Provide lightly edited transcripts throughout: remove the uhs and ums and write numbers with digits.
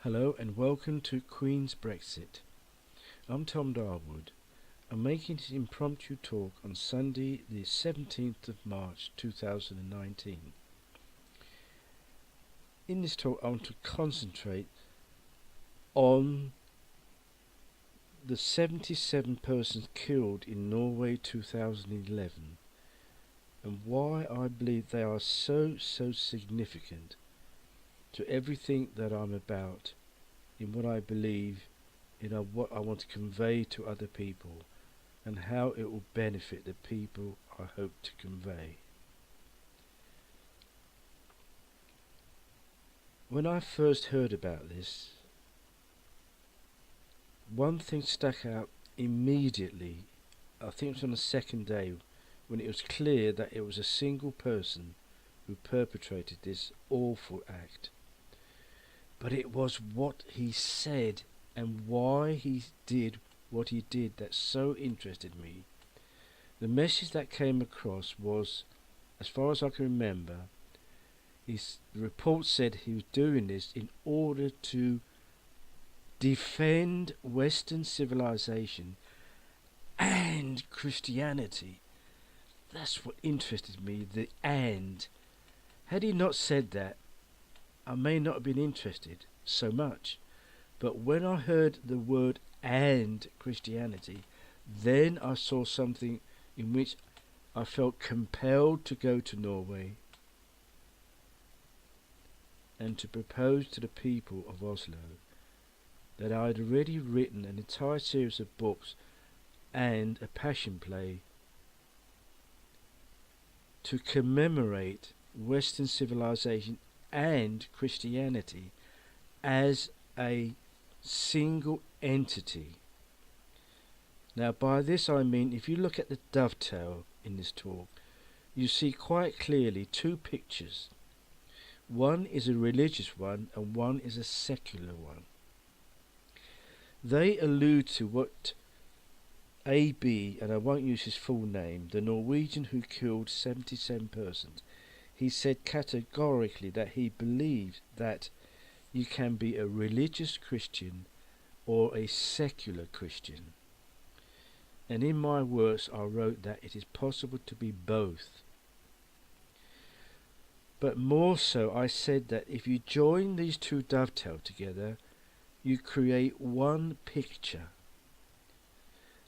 Hello and welcome to Queen's Brexit. I'm Tom Darwood. I'm making this impromptu talk on Sunday the 17th of March 2019. In this talk I want to concentrate on the 77 persons killed in Norway 2011 and why I believe they are so significant to everything that I'm about, in what I believe, what I want to convey to other people, and how it will benefit the people I hope to convey. When I first heard about this, one thing stuck out immediately. I think it was on the second day, when it was clear that it was a single person who perpetrated this awful act. But it was what he said and why he did what he did that so interested me. The message that came across was, as far as I can remember, the report said he was doing this in order to defend Western civilization and Christianity. That's what interested me, the and. Had he not said that, I may not have been interested so much, but when I heard the word and Christianity, then I saw something in which I felt compelled to go to Norway and to propose to the people of Oslo that I had already written an entire series of books and a passion play to commemorate Western civilization and Christianity as a single entity. Now by this I mean, if you look at the dovetail in this talk, you see quite clearly two pictures. One is a religious one and one is a secular one. They allude to what AB, and I won't use his full name, the Norwegian who killed 77 persons, he said categorically that he believed that you can be a religious Christian or a secular Christian. And in my works I wrote that it is possible to be both. But more so, I said that if you join these two dovetail together, you create one picture.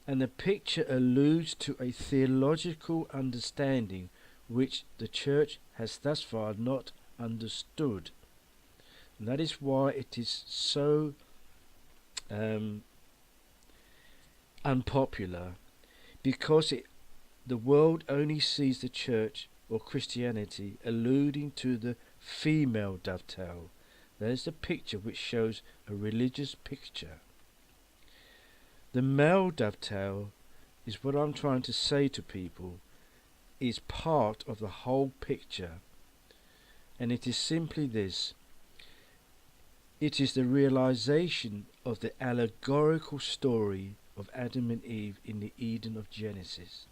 And the picture alludes to a theological understanding which the church has thus far not understood. And that is why it is so unpopular, because the world only sees the church or Christianity alluding to the female dovetail. That is the picture which shows a religious picture. The male dovetail is what I'm trying to say to people, is part of the whole picture, and it is simply this: it is the realization of the allegorical story of Adam and Eve in the Eden of Genesis.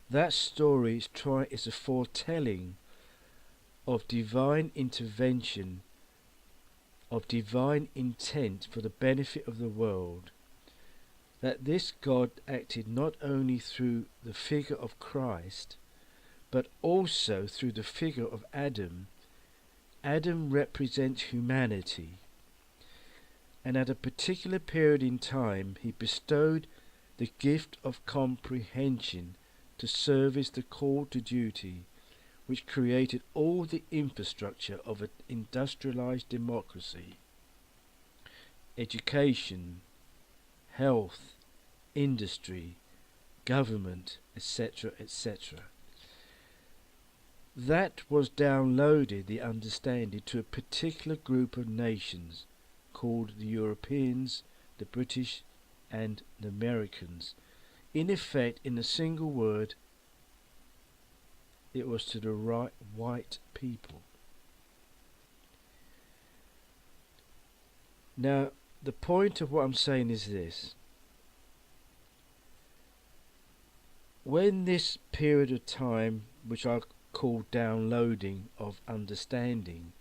That story is a foretelling of divine intervention, of divine intent for the benefit of the world, that this God acted not only through the figure of Christ, but also through the figure of Adam. Adam represents humanity, and at a particular period in time he bestowed the gift of comprehension to service the call to duty, which created all the infrastructure of an industrialized democracy: education, health, industry, government, etc., etc. That was downloaded, the understanding, to a particular group of nations called the Europeans, the British and the Americans. In effect, in a single word, it was to the white people. Now, the point of what I'm saying is this: when this period of time, which I call downloading of understanding,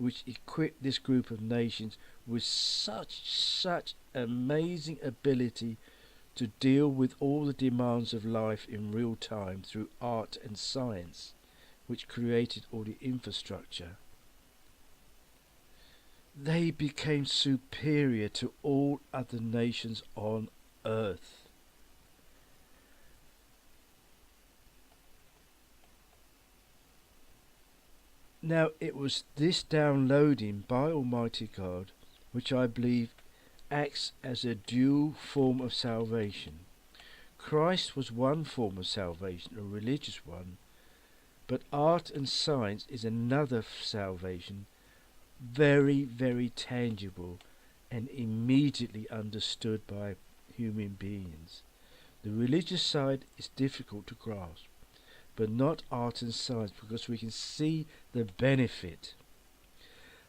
which equipped this group of nations with such amazing ability to deal with all the demands of life in real time through art and science, which created all the infrastructure. They became superior to all other nations on earth. Now, it was this downloading by Almighty God which I believe acts as a dual form of salvation. Christ was one form of salvation, a religious one, but art and science is another salvation, very, very tangible and immediately understood by human beings. The religious side is difficult to grasp, but not art and science, because we can see the benefit.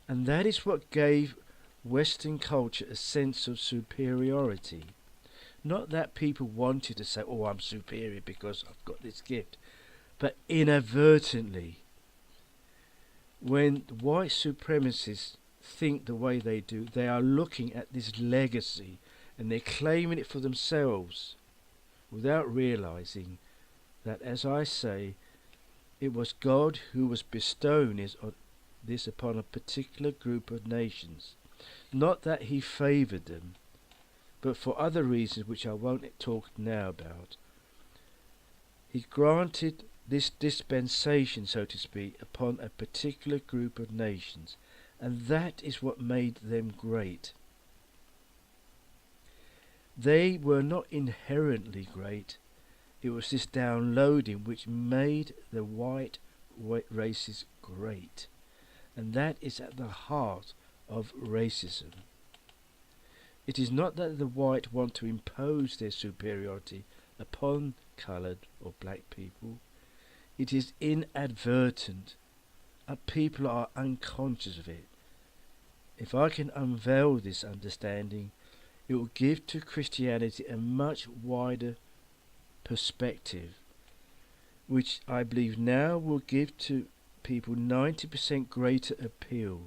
And that is what gave Western culture a sense of superiority. Not that people wanted to say, oh, I'm superior because I've got this gift, but inadvertently, when white supremacists think the way they do, they are looking at this legacy and they're claiming it for themselves without realizing that, as I say, it was God who was bestowing this upon a particular group of nations. Not that he favoured them, but for other reasons which I won't talk now about. He granted this dispensation, so to speak, upon a particular group of nations, and that is what made them great. They were not inherently great. It was this downloading which made the white races great, and that is at the heart of racism. It is not that the white want to impose their superiority upon coloured or black people. It is inadvertent. People are unconscious of it. If I can unveil this understanding, it will give to Christianity a much wider perspective, which I believe now will give to people 90% greater appeal,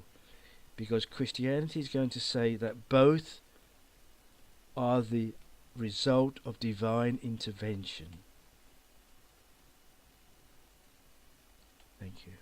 because Christianity is going to say that both are the result of divine intervention. Thank you.